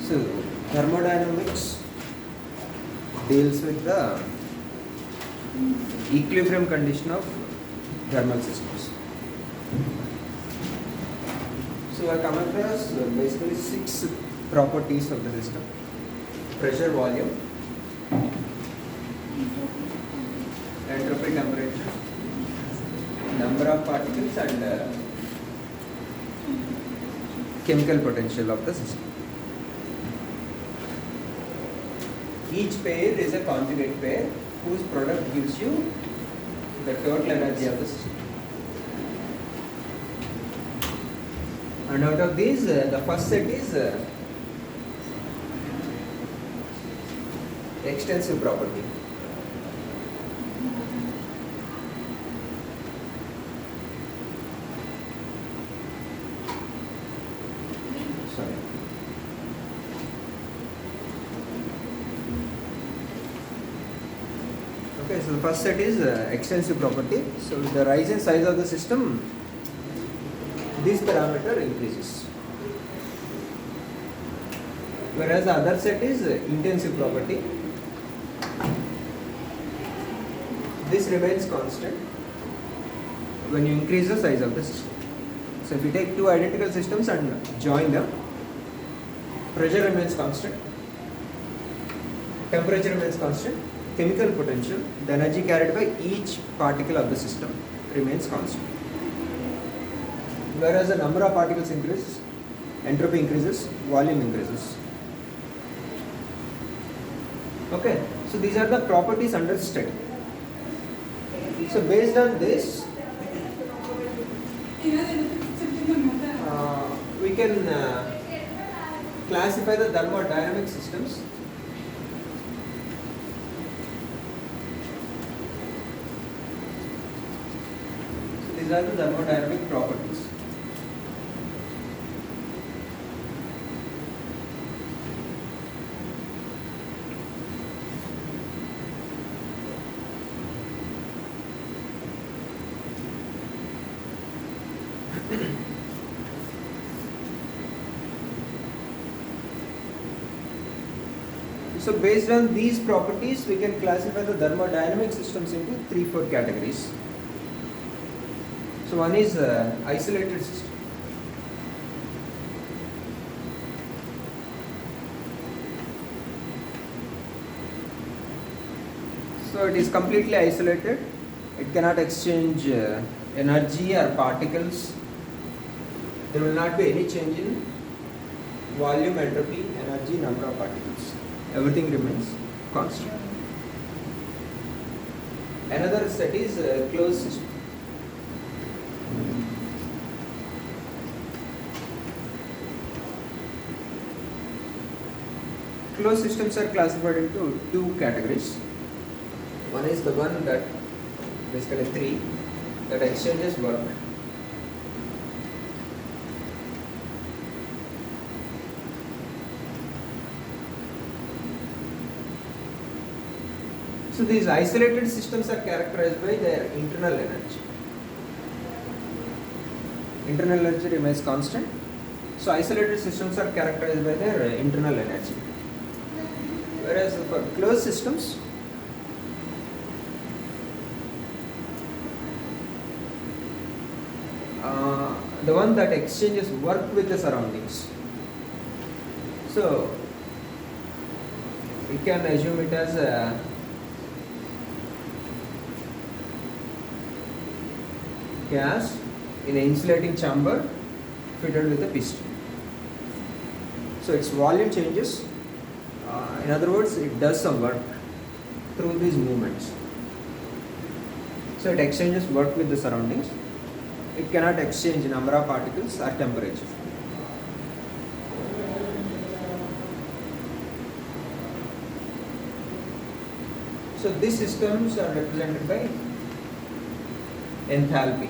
So thermodynamics deals with the equilibrium condition of thermal systems. So I come across basically 6 properties of the system: pressure, volume, entropy, temperature, number of particles, and chemical potential of the system. Each pair is a conjugate pair whose product gives you the total energy of the system. And out of these, the first set is extensive property. Sorry. Okay, so the first set is extensive property. So with the rise in size of the system, this parameter increases. Whereas the other set is intensive property. This remains constant when you increase the size of the system. So if you take two identical systems and join them, pressure remains constant, temperature remains constant, chemical potential, the energy carried by each particle of the system remains constant. Whereas the number of particles increases, entropy increases, volume increases. Okay, so these are the properties under study. So based on this, we can classify the thermodynamic systems. So these are the thermodynamic properties. So based on these properties, we can classify the thermodynamic systems into 3-4 categories. So one is isolated system. So it is completely isolated. It cannot exchange energy or particles. There will not be any change in volume, entropy, energy, number of particles. Everything remains constant. Another set is closed system. Closed systems are classified into 2 categories. One is the one that, basically 3, that exchanges work. So these isolated systems are characterized by their internal energy. Internal energy remains constant. So isolated systems are characterized by their internal energy. Whereas for closed systems, the one that exchanges work with the surroundings. So we can assume it as a gas in an insulating chamber fitted with a piston. So its volume changes. In other words, it does some work through these movements. So it exchanges work with the surroundings. It cannot exchange number of particles or temperature. So these systems are represented by enthalpy.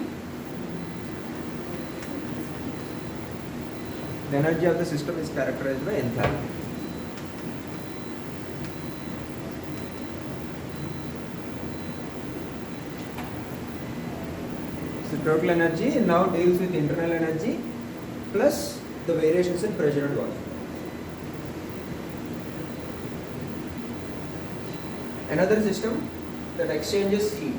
The energy of the system is characterized by enthalpy. So total energy now deals with internal energy plus the variations in pressure and volume. another system that exchanges heat.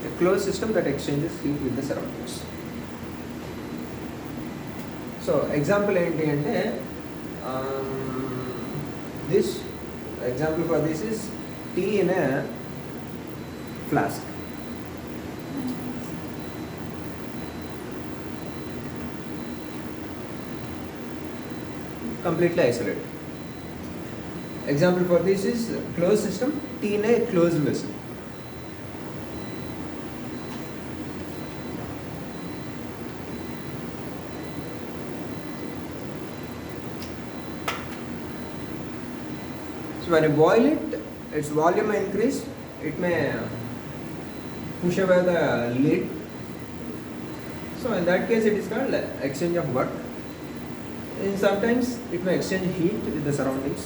A closed system that exchanges heat with the surroundings. So example ఏంటి అంటే this example for this is tea in a flask. Completely isolated. Example for this is closed system, tea in a closed vessel. So when you boil it, its volume may increase, it may push away the lid. So in that case it is called exchange of work. And sometimes it may exchange heat with the surroundings.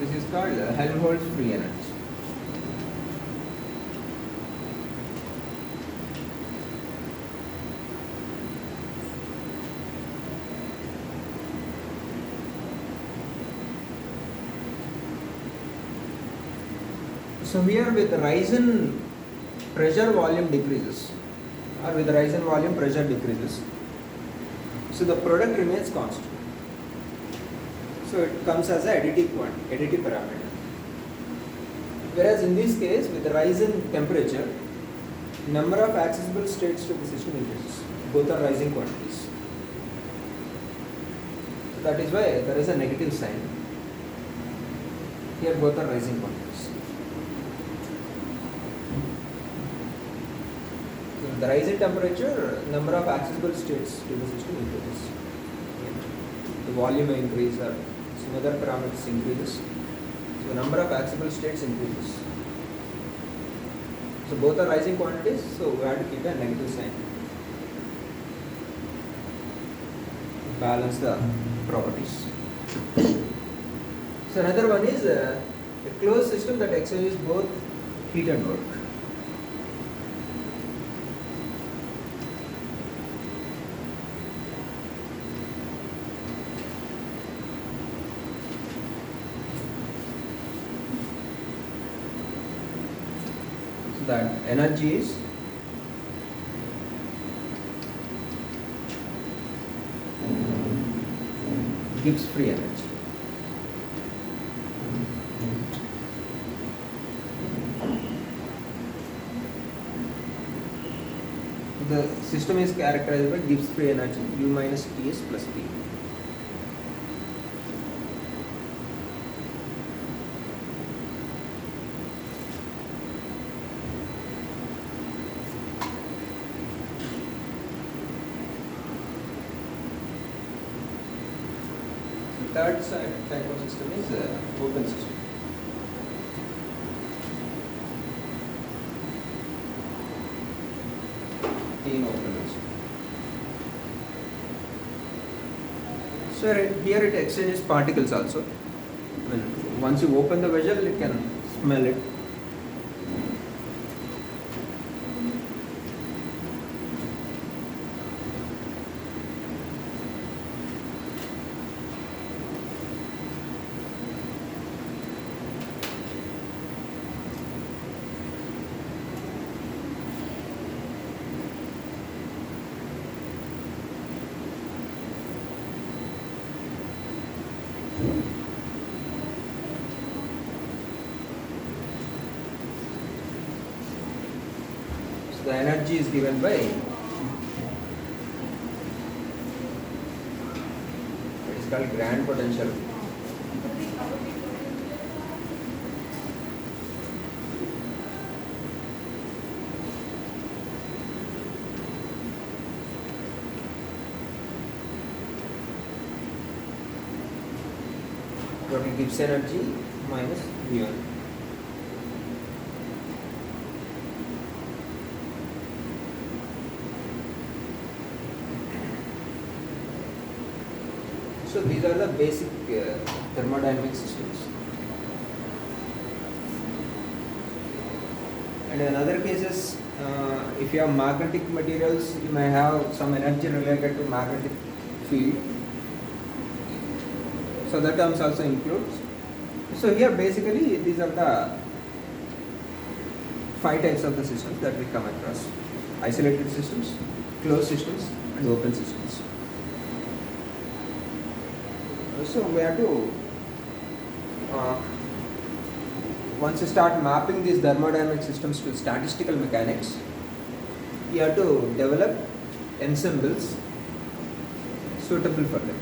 This is called Helmholtz free energy. So here with the rise in pressure, volume decreases, or with the rise in volume, pressure decreases. So the product remains constant. So it comes as an additive parameter. Whereas in this case, with the rise in temperature, number of accessible states to the system increases. Both are rising quantities. So that is why there is a negative sign. Here both are rising quantities. The rise in temperature, number of accessible states to the system increases. The volume may increase or some other parameters increases. So the number of accessible states increases. So both are rising quantities, so we have to keep a negative sign. Balance the properties. So another one is a closed system that exchanges both heat and work. That energy is Gibbs free energy. The system is characterized by Gibbs free energy U minus Ts plus P. Third type of system is open system. In open system. So here it exchanges particles also. When once you open the vessel, it can smell it. The energy is given by it is called grand potential. Total Gibbs energy minus V1. So these are the basic thermodynamic systems. And in other cases, if you have magnetic materials, you may have some energy related to magnetic field. So that terms also includes. So here basically these are the 5 types of the systems that we come across: isolated systems, closed systems, and open systems. So we have to, once you start mapping these thermodynamic systems to statistical mechanics, you have to develop ensembles suitable for them.